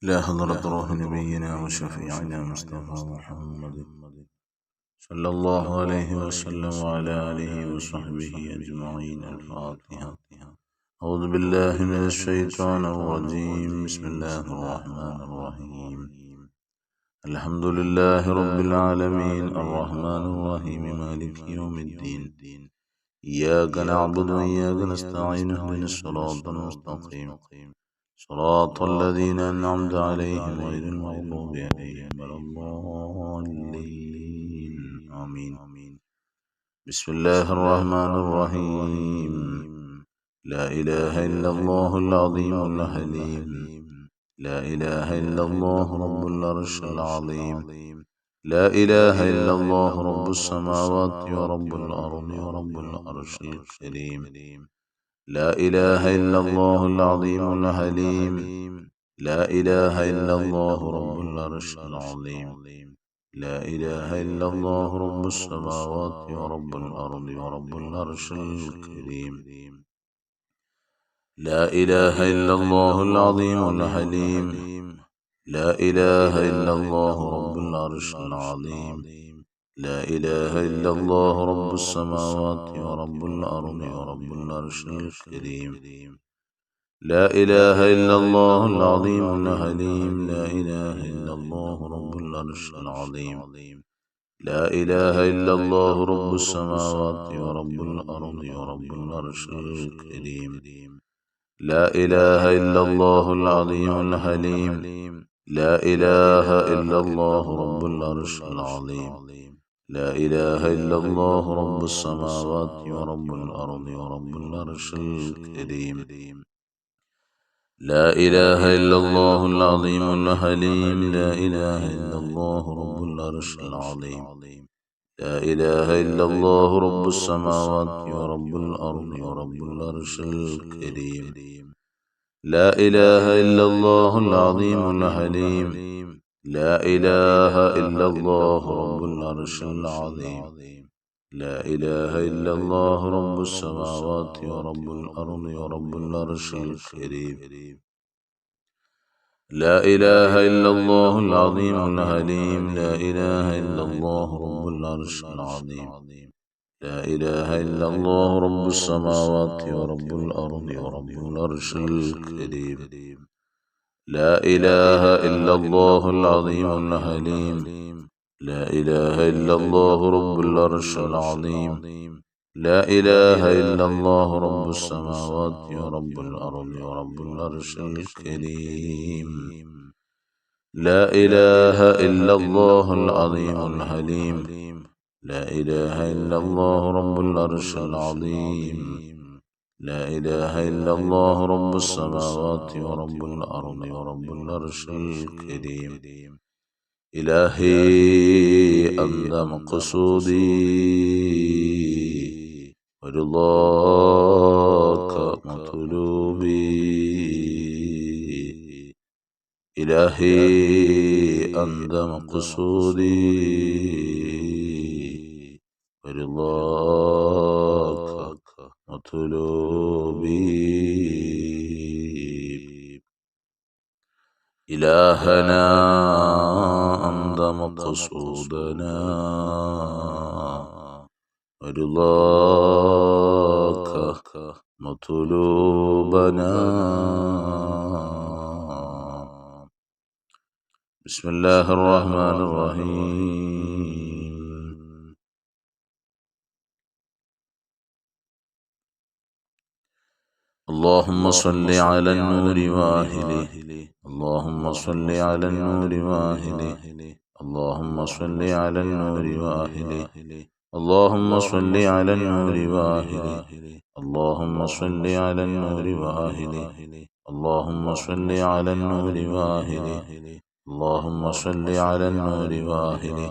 إلى حضرة روح نبينا وشفيعنا مصطفى محمد صلى الله عليه وسلم وعلى آله وصحبه أجمعين. الفاتحة. أعوذ بالله من الشيطان الرجيم. بسم الله الرحمن الرحيم. الحمد لله رب العالمين الرحمن الرحيم مالك يوم الدين. إياك نعبد وإياك نستعين. اهدنا الصراط المستقيم صراط الذين أنعمت عليهم غير المغضوب عليهم ولا الضالين. آمين. بسم الله الرحمن الرحيم. لا إله إلا الله العظيم الحليم. لا إله إلا الله رب العرش العظيم. لا إله إلا الله رب السماوات ورب الأرض ورب العرش الكريم. لا إله إلا الله العظيم الحليم. لا إله إلا الله رب العرش العظيم. لا إله إلا الله رب السماوات ورب الأرض ورب العرش الكريم. لا إله إلا الله العظيم الحليم. لا إله إلا الله رب العرش العظيم. لا إله إلا الله رب السماوات ورب الأرض ورب العرش الكريم. لا إله إلا الله العظيم الحليم. لا إله إلا الله رب العرش العظيم. لا إله إلا الله رب السماوات ورب الأرض ورب العرش الكريم. لا إله إلا الله العظيم الحليم. لا إله إلا الله رب العرش العظيم. لا إله إلا الله رب السماوات ورب الأرض ورب العرش الكريم. لا إله إلا الله العظيم الحليم. لا إله إلا الله رب العرش العظيم. لا إله إلا الله رب السماوات ورب الأرض ورب العرش الكريم. لا إله إلا الله العظيم الحليم. لا إله إلا الله رب العرش العظيم. لا إله إلا الله رب السماوات ورب الأرض ورب العرش الكريم. لا إله إلا الله العظيم الحليم. لا إله إلا الله رب العرش العظيم. لا إله إلا الله رب السماوات ورب الأرض ورب العرش الكريم. لا إله إلا الله العظيم الحليم. لا إله إلا الله رب العرش العظيم. لا إله إلا الله رب السماوات ورب الأرض ورب العرش الكريم. لا إله إلا الله العظيم الحليم. لا إله إلا الله رب العرش العظيم. لا إله إلا الله رب السماوات ورب الأرض ورب العرش الكريم. إلهي أنت مقصودي ورضاك مطلوبي. إلهي أنت مقصودي ورضاك مطلوبي. إلهنا أنت مقصودنا ورضاك مطلوبنا. بسم الله الرحمن الرحيم. اللهم صل على النور واهله. اللهم صل على النور واهله. اللهم صل على النور واهله. اللهم صل على النور واهله. اللهم صل على النور واهله. اللهم صل على النور واهله. اللهم صل على النور واهله.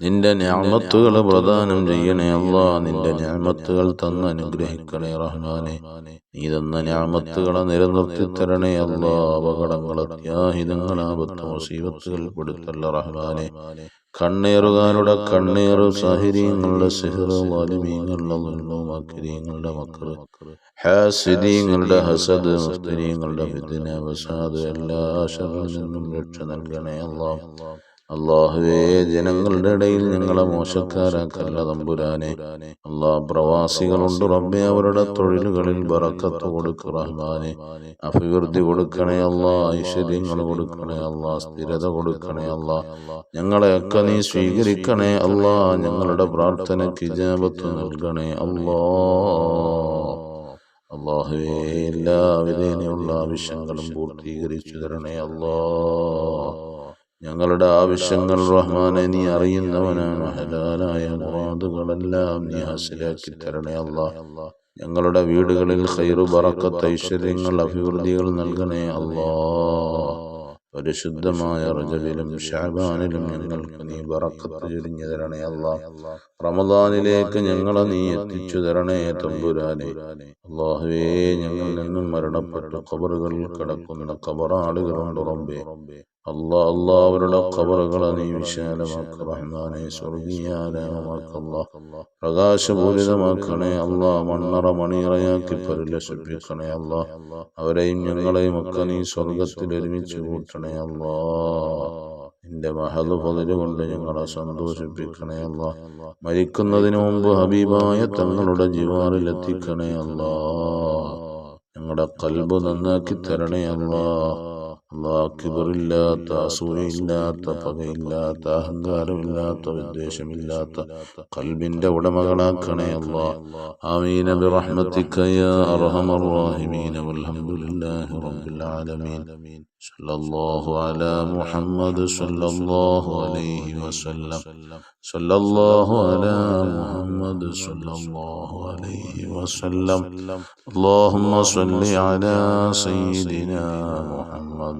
നിന്റെ നിഅമത്തുകൾ പ്രദാനം ചെയ്യണേ അല്ലാ. നിന്റെ നിഅമത്തുകൾ തന്ന് അനുഗ്രഹിക്കണേ റഹ്മാനെ. നീ തന്ന നിഅമത്തുകളെ നിലനിർത്തി തരണേ അല്ലാ. അപകടങ്ങൾ, അത്യാഹിതങ്ങൾ, ആപത്ത്, മുസീബത്തുകൾ പെടുത്തല്ല റഹ്മാനെ. കണ്ണേറുകാരുടെ കണ്ണേറ്, സാഹിര്യങ്ങളുടെ സിഹ്ർ, വാലിമീങ്ങളുടെ ദുൽമ, മക്രീങ്ങളുടെ മക്ർ, ഹാസിദീങ്ങളുടെ ഹസദ്, മുഫ്തിരീങ്ങളുടെ ഫിത്ന, ഫസാദ്, എല്ലാ ശർറിൽ നിന്നും രക്ഷ നൽകണേ അല്ലാ. അല്ലാഹുവേ, ജനങ്ങളുടെ ഇടയിൽ ഞങ്ങളെ മോശക്കാരാക്കല്ല തമ്പുരാനെ. അല്ലാ, പ്രവാസികളുണ്ട് റബ്ബേ, അവരുടെ തൊഴിലുകളിൽ ബറക്കത്ത് കൊടുക്ക് റഹ്മാനെ. അഭിവൃദ്ധി കൊടുക്കണേ അല്ലാ. ഐശ്വര്യങ്ങൾ കൊടുക്കണേ അല്ലാ. സ്ഥിരത കൊടുക്കണേ അല്ലാ. ഞങ്ങളെയൊക്കെ നീ സ്വീകരിക്കണേ അല്ലാ. ഞങ്ങളുടെ പ്രാർത്ഥനയ്ക്ക് ഇജാബത്ത് നൽകണേ അല്ലാ. അല്ലാഹുവേ, എല്ലാവിധേനയുള്ള ആവശ്യങ്ങളും പൂർത്തീകരിച്ചു തരണേ അല്ലാ. ഞങ്ങളുടെ ആവശ്യങ്ങൾ റഹ്മാനെ നീ അറിയുന്നവനാണ്. ഹലാലായ മുറാദുകളെല്ലാം നീ ഹാസിലാക്കി തരണേ അല്ലാ. ഞങ്ങളുടെ വീടുകളിൽ ഖൈറു, ബറക്കത്ത്, ഐശ്വര്യങ്ങൾ, അഭിവൃദ്ധികൾ നൽകണേ അല്ലാ. പരിശുദ്ധമായ റജബിലും ശഅബാനിലും ഞങ്ങൾക്ക് നീ ബറക്കത്ത് ചൊരിഞ്ഞു തരണേ അല്ലാ. റമദാനിലേക്ക് ഞങ്ങളെ നീ എത്തിച്ചു തരണേ തമ്പുരാനെ. അല്ലാഹുവേ, ഞങ്ങളിൽ നിന്നും മരണപ്പെട്ട ഖബറുകളിൽ കിടക്കുന്ന ഖബറാളുകളുണ്ട് റബ്ബേ. അല്ലാ, അവരുടെ ഖബറുകളെ നീ വിശാലമാക്ക റഹ്മാനെ. സ്വർഗീയാലയമാക്കല്ലാ. പ്രകാശപൂരിതമാക്കണേ അല്ലാ. മണ്ണറ മണിയറയാക്കി പരിലസിപ്പിക്കണേ അല്ലാ. അവരെയും ഞങ്ങളെയും ഒക്കെ നീ സ്വർഗത്തിൽ ഒരുമിച്ച് കൂട്ടണേ അല്ലാ. നിന്റെ മഹദ് ഫളില് കൊണ്ട് ഞങ്ങളെ സന്തോഷിപ്പിക്കണേ അല്ലാ. മരിക്കുന്നതിന് മുമ്പ് ഹബീബായ തങ്ങളുടെ ജിവാറിൽ എത്തിക്കണേ അല്ലാ. ഞങ്ങളുടെ ഖൽബ് നന്നാക്കി തരണേ അല്ലാ. അല്ലാ, കിബറില്ലാത്ത, അസൂയയില്ലാത്ത, പകയില്ലാത്ത, അഹങ്കാരമില്ലാത്ത, വിദ്വേഷമില്ലാത്ത ഖൽബിന്റെ ഉടമകളാക്കണേ അല്ലാ. ആമീൻ ബിറഹ്മതിക യാ അർഹമർ റഹീമീൻ. വൽഹംദുലില്ലാഹി റബ്ബിൽ ആലമീൻ. സല്ലല്ലാഹു അലാ മുഹമ്മദ് സല്ലല്ലാഹു അലൈഹി വസല്ലം. സല്ലല്ലാഹു അലാ മുഹമ്മദ് സല്ലല്ലാഹു അലൈഹി വസല്ലം. اللهم صل على سيدنا محمد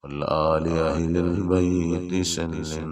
والآل أهل البيت سلم.